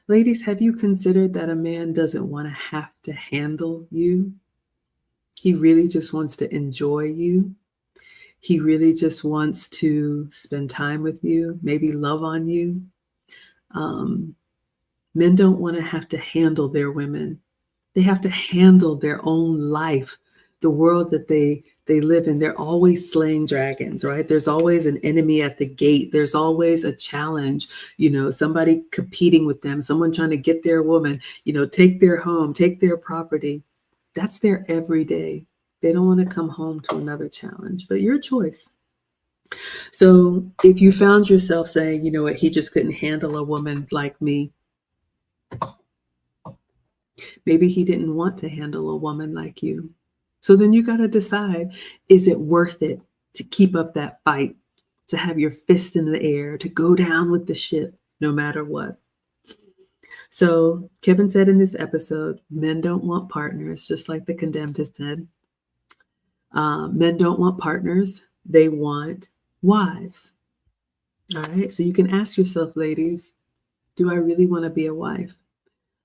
Ladies, have you considered that a man doesn't want to have to handle you? He really just wants to enjoy you. He really just wants to spend time with you, maybe love on you. Men don't want to have to handle their women. They have to handle their own life the world that they live in, they're always slaying dragons, right? There's always an enemy at the gate. There's always a challenge, somebody competing with them, someone trying to get their woman, take their home, take their property. That's their everyday. They don't want to come home to another challenge, but your choice. So if you found yourself saying, you know what, he just couldn't handle a woman like me, maybe he didn't want to handle a woman like you. So then you got to decide, is it worth it to keep up that fight, to have your fist in the air, to go down with the ship no matter what? So Kevin said in this episode, men don't want partners, just like the Condemned has said. Men don't want partners. They want wives. All right. So you can ask yourself, ladies, do I really want to be a wife?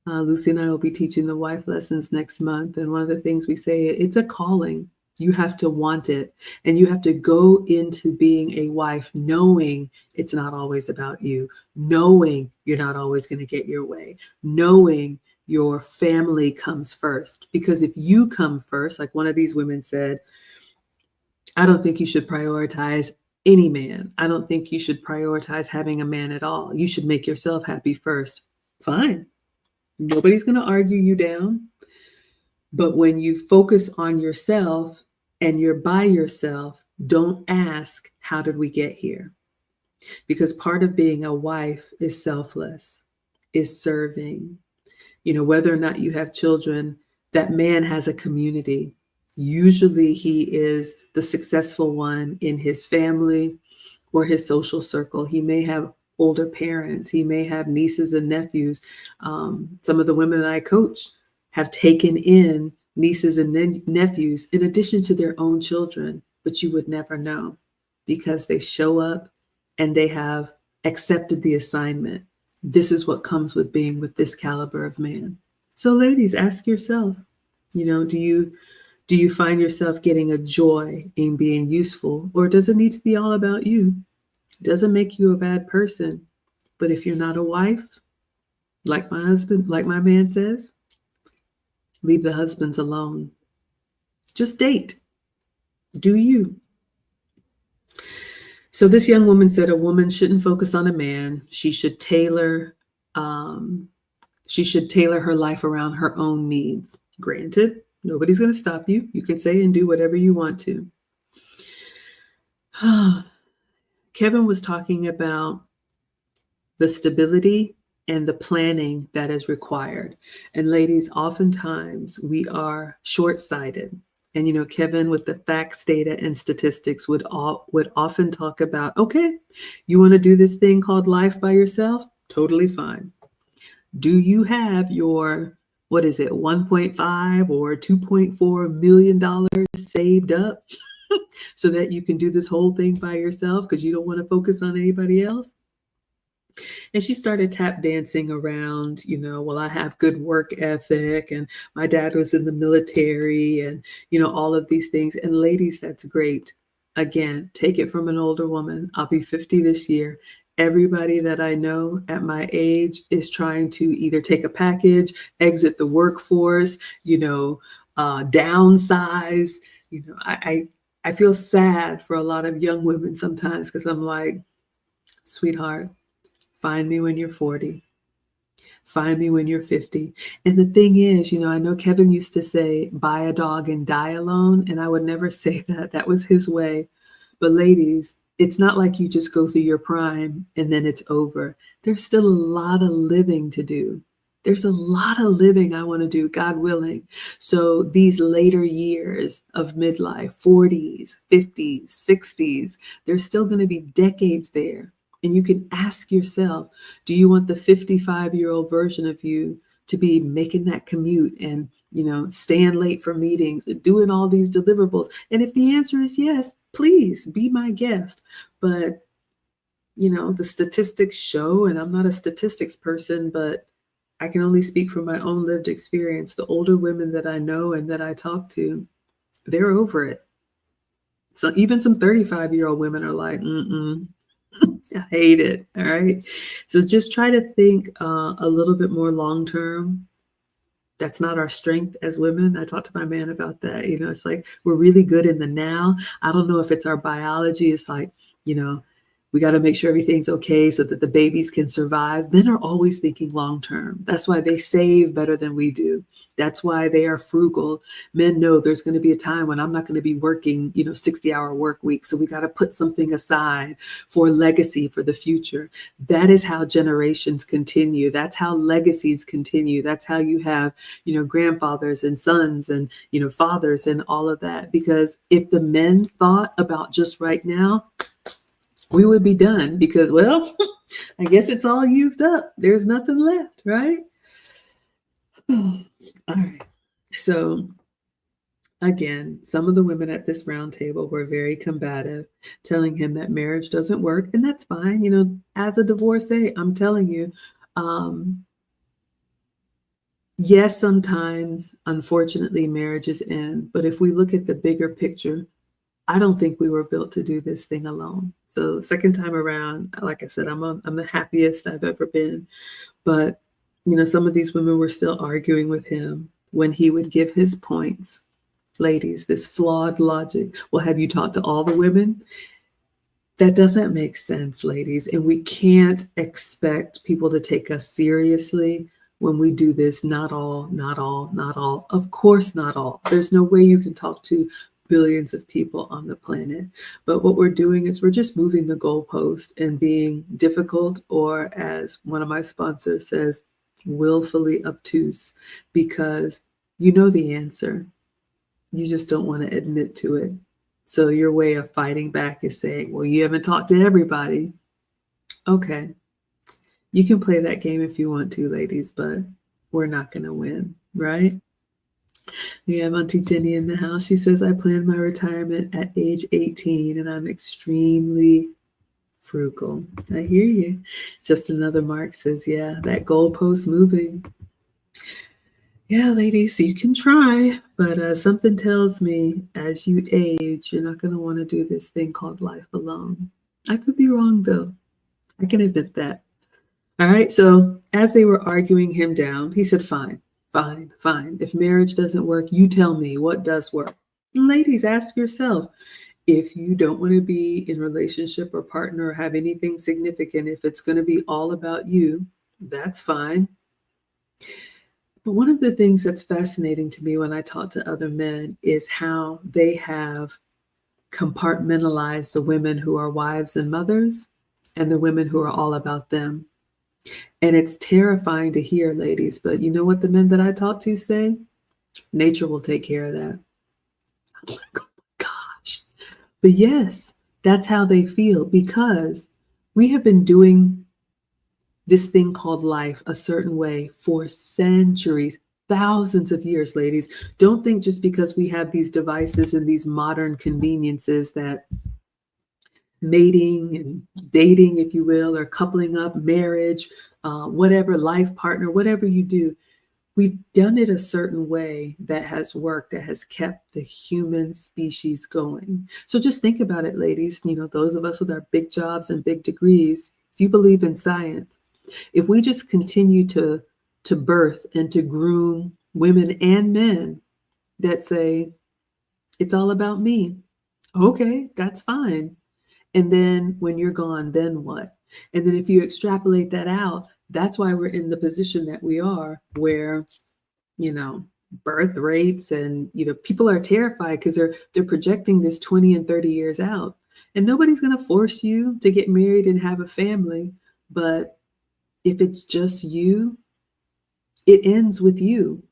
Lucy and I will be teaching the wife lessons next month. And one of the things we say, it's a calling. You have to want it. And you have to go into being a wife knowing it's not always about you, knowing you're not always going to get your way, knowing your family comes first. Because if you come first, like one of these women said, I don't think you should prioritize any man. I don't think you should prioritize having a man at all. You should make yourself happy first. Fine. Nobody's going to argue you down. But when you focus on yourself and you're by yourself, don't ask, how did we get here? Because part of being a wife is selfless, is serving. Whether or not you have children, that man has a community. Usually he is the successful one in his family or his social circle. He may have older parents. He may have nieces and nephews. Some of the women that I coach have taken in nieces and nephews in addition to their own children, but you would never know because they show up and they have accepted the assignment. This is what comes with being with this caliber of man. So ladies, ask yourself, do you find yourself getting a joy in being useful, or does it need to be all about you? It doesn't make you a bad person. But if you're not a wife, like my husband, like my man says, leave the husbands alone. Just date. Do you? So this young woman said a woman shouldn't focus on a man. She should tailor her life around her own needs. Granted, nobody's going to stop you. You can say and do whatever you want to. Kevin was talking about the stability and the planning that is required. And ladies, oftentimes we are short-sighted. And Kevin, with the facts, data, and statistics, would often talk about, okay, you want to do this thing called life by yourself? Totally fine. Do you have your, 1.5 or $2.4 million saved up so that you can do this whole thing by yourself because you don't want to focus on anybody else? And she started tap dancing around, I have good work ethic and my dad was in the military and, all of these things. And ladies, that's great. Again, take it from an older woman. I'll be 50 this year. Everybody that I know at my age is trying to either take a package, exit the workforce, downsize. I feel sad for a lot of young women sometimes because I'm like, sweetheart, find me when you're 40. Find me when you're 50. And the thing is, I know Kevin used to say, buy a dog and die alone. And I would never say that. That was his way. But ladies, it's not like you just go through your prime and then it's over. There's still a lot of living to do. There's a lot of living I want to do, God willing. So these later years of midlife, 40s, 50s, 60s, there's still going to be decades there. And you can ask yourself, do you want the 55-year-old version of you to be making that commute and, staying late for meetings and doing all these deliverables? And if the answer is yes, please be my guest. But, the statistics show, and I'm not a statistics person, but I can only speak from my own lived experience. The older women that I know and that I talk to, they're over it. So even some 35-year-old women are like, I hate it. All right. So just try to think a little bit more long-term That's not our strength as women. I talked to my man about that. It's like we're really good in the now. I don't know if it's our biology. It's like, you know, we got to make sure everything's okay so that the babies can survive. Men are always thinking long term. That's why they save better than we do. That's why they are frugal. Men know there's going to be a time when I'm not going to be working, 60-hour work week. So we got to put something aside for legacy for the future. That is how generations continue. That's how legacies continue. That's how you have, grandfathers and sons and, fathers and all of that. Because if the men thought about just right now, we would be done because, well, I guess it's all used up. There's nothing left, right? All right. So again, some of the women at this round table were very combative, telling him that marriage doesn't work, and that's fine. As a divorcee, I'm telling you, yes, sometimes, unfortunately, marriages end. But if we look at the bigger picture, I don't think we were built to do this thing alone. So second time around, like I said, I'm the happiest I've ever been. But, some of these women were still arguing with him when he would give his points. Ladies, this flawed logic. Well, have you talked to all the women? That doesn't make sense, ladies. And we can't expect people to take us seriously when we do this. Not all, not all, not all. Of course, not all. There's no way you can talk to billions of people on the planet. But what we're doing is we're just moving the goalpost and being difficult, or as one of my sponsors says, willfully obtuse, because you know the answer. You just don't want to admit to it. So your way of fighting back is saying, well, you haven't talked to everybody. Okay. You can play that game if you want to, ladies, but we're not going to win, right? We have Auntie Jenny in the house. She says, I plan my retirement at age 18 and I'm extremely frugal. I hear you. Just another Mark says, yeah, that goalpost moving. Yeah, ladies, you can try, but something tells me as you age, you're not going to want to do this thing called life alone. I could be wrong, though. I can admit that. All right. So as they were arguing him down, he said, fine, fine, fine. If marriage doesn't work, you tell me what does work. And ladies, ask yourself, if you don't want to be in relationship or partner or have anything significant, if it's going to be all about you, that's fine. But one of the things that's fascinating to me when I talk to other men is how they have compartmentalized the women who are wives and mothers and the women who are all about them. And it's terrifying to hear, ladies, but you know what the men that I talk to say? Nature will take care of that. I'm like, oh my gosh. But yes, that's how they feel, because we have been doing this thing called life a certain way for centuries, thousands of years, ladies. Don't think just because we have these devices and these modern conveniences that mating and dating, if you will, or coupling up, marriage, whatever, life partner, whatever you do, we've done it a certain way that has worked, that has kept the human species going. So just think about it, ladies. Those of us with our big jobs and big degrees, if you believe in science, if we just continue to birth and to groom women and men that say, it's all about me. Okay, that's fine. And then when you're gone, then what? And then if you extrapolate that out, that's why we're in the position that we are, where, birth rates and, people are terrified because they're projecting this 20 and 30 years out. And nobody's going to force you to get married and have a family. But if it's just you, it ends with you.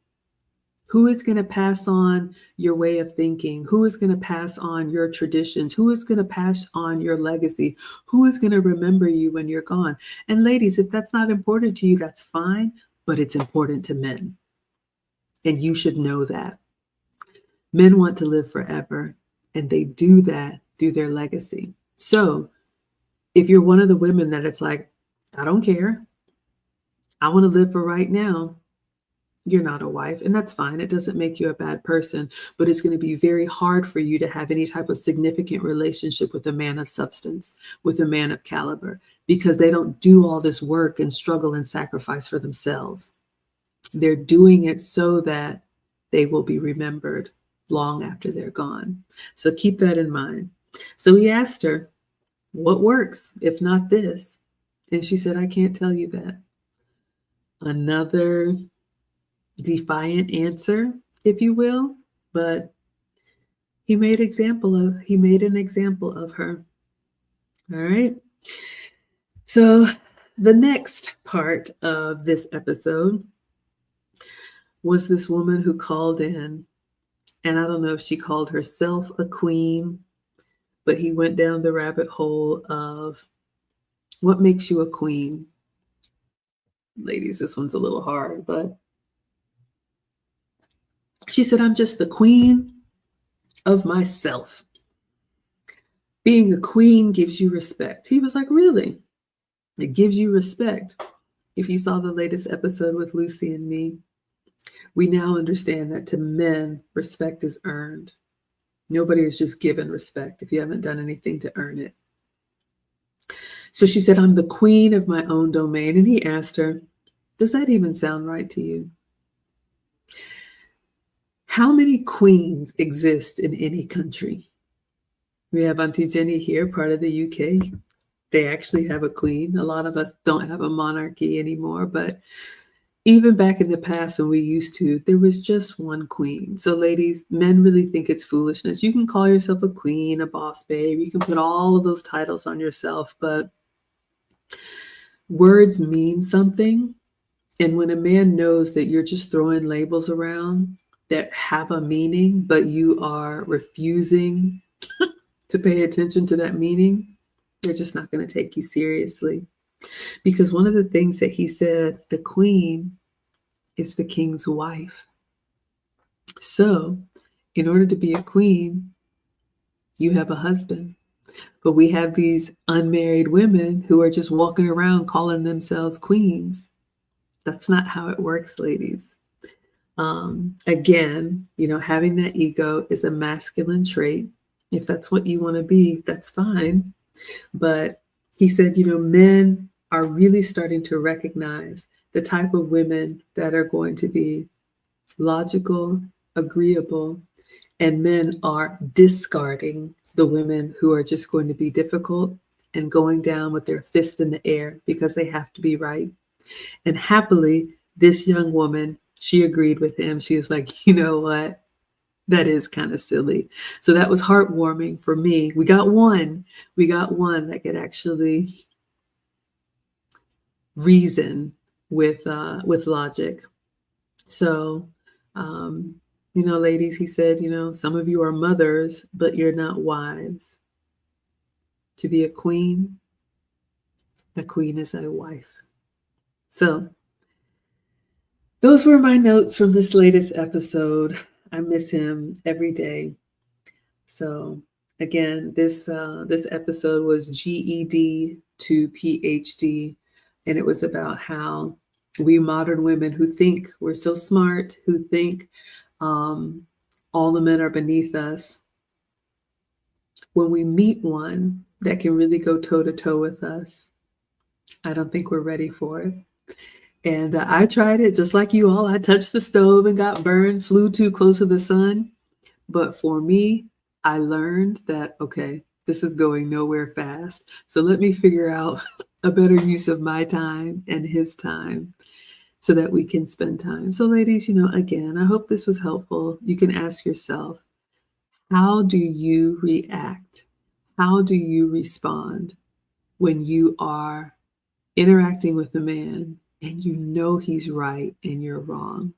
Who is going to pass on your way of thinking? Who is going to pass on your traditions? Who is going to pass on your legacy? Who is going to remember you when you're gone? And ladies, if that's not important to you, that's fine, but it's important to men. And you should know that. Men want to live forever, and they do that through their legacy. So if you're one of the women that it's like, I don't care, I want to live for right now, you're not a wife, and that's fine. It doesn't make you a bad person, but it's going to be very hard for you to have any type of significant relationship with a man of substance, with a man of caliber, because they don't do all this work and struggle and sacrifice for themselves. They're doing it so that they will be remembered long after they're gone. So keep that in mind. So he asked her, what works if not this? And she said, I can't tell you that. Another defiant answer, if you will, but he made an example of her. All right. So the next part of this episode was this woman who called in, and I don't know if she called herself a queen, but he went down the rabbit hole of what makes you a queen. Ladies, this one's a little hard, but she said, I'm just the queen of myself. Being a queen gives you respect. He was like, really? It gives you respect. If you saw the latest episode with Lucy and me, we now understand that to men, respect is earned. Nobody is just given respect if you haven't done anything to earn it. So she said, I'm the queen of my own domain. And he asked her, does that even sound right to you? How many queens exist in any country? We have Auntie Jenny here, part of the UK. They actually have a queen. A lot of us don't have a monarchy anymore, but even back in the past when we used to, there was just one queen. So ladies, men really think it's foolishness. You can call yourself a queen, a boss babe. You can put all of those titles on yourself, but words mean something. And when a man knows that you're just throwing labels around that have a meaning, but you are refusing to pay attention to that meaning, they're just not going to take you seriously. Because one of the things that he said, the queen is the king's wife. So in order to be a queen, you have a husband. But we have these unmarried women who are just walking around calling themselves queens. That's not how it works, ladies. Again, having that ego is a masculine trait. If that's what you want to be, that's fine. But he said, men are really starting to recognize the type of women that are going to be logical, agreeable, and men are discarding the women who are just going to be difficult and going down with their fist in the air because they have to be right. And happily, this young woman, she agreed with him. She was like, you know what? That is kind of silly. So that was heartwarming for me. We got one that could actually reason with logic. So, ladies, he said, some of you are mothers, but you're not wives. To be a queen is a wife. So those were my notes from this latest episode. I miss him every day. So again, this episode was GED to PhD, and it was about how we modern women who think we're so smart, who think all the men are beneath us, when we meet one that can really go toe-to-toe with us, I don't think we're ready for it. And I tried it just like you all. I touched the stove and got burned, flew too close to the sun. But for me, I learned that, okay, this is going nowhere fast. So let me figure out a better use of my time and his time so that we can spend time. So ladies, again, I hope this was helpful. You can ask yourself, how do you react? How do you respond when you are interacting with a man and you know he's right and you're wrong?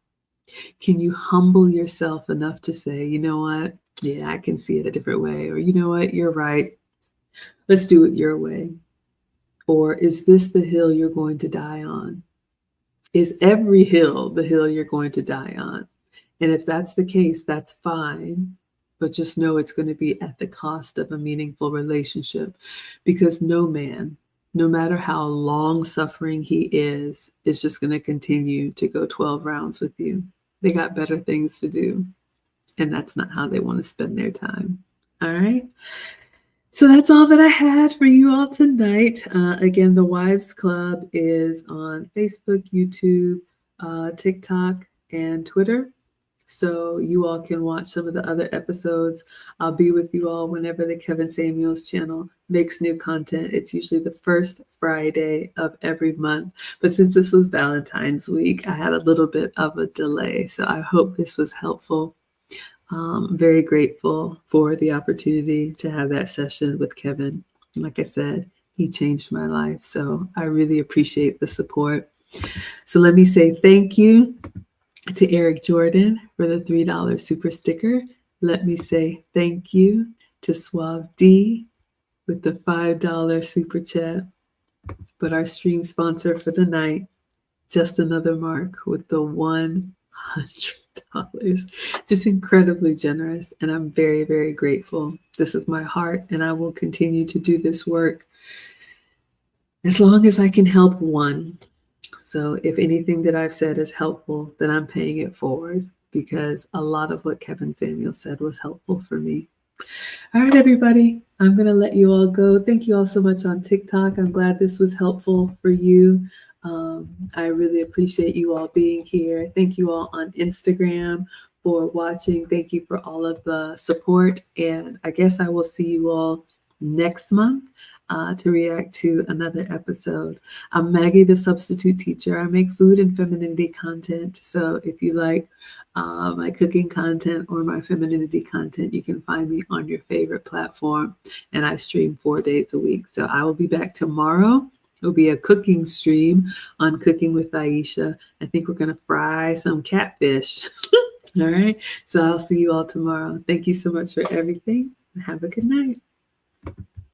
Can you humble yourself enough to say, you know what? Yeah, I can see it a different way. Or, you know what? You're right. Let's do it your way. Or is this the hill you're going to die on? Is every hill the hill you're going to die on? And if that's the case, that's fine. But just know it's going to be at the cost of a meaningful relationship, because no man, no matter how long suffering he is just going to continue to go 12 rounds with you. They got better things to do. And that's not how they want to spend their time. All right. So that's all that I had for you all tonight. Again, the Wives Club is on Facebook, YouTube, TikTok, and Twitter. So you all can watch some of the other episodes. I'll be with you all whenever the Kevin Samuels channel makes new content. It's usually the first Friday of every month. But since this was Valentine's week, I had a little bit of a delay. So I hope this was helpful. Very grateful for the opportunity to have that session with Kevin. Like I said, he changed my life. So I really appreciate the support. So let me say thank you to Eric Jordan for the $3 super sticker. Let me say thank you to Suave D with the $5 super chat. But our stream sponsor for the night, Just Another Mark, with the $100. Just incredibly generous, and I'm very, very grateful. This is my heart, and I will continue to do this work as long as I can help one. So if anything that I've said is helpful, then I'm paying it forward, because a lot of what Kevin Samuel said was helpful for me. All right, everybody, I'm going to let you all go. Thank you all so much on TikTok. I'm glad this was helpful for you. I really appreciate you all being here. Thank you all on Instagram for watching. Thank you for all of the support. And I guess I will see you all next month to react to another episode. I'm Maggie, the substitute teacher. I make food and femininity content. So if you like my cooking content or my femininity content, you can find me on your favorite platform. And I stream 4 days a week. So I will be back tomorrow. It'll be a cooking stream on Cooking with Aisha. I think we're going to fry some catfish. All right. So I'll see you all tomorrow. Thank you so much for everything, and have a good night.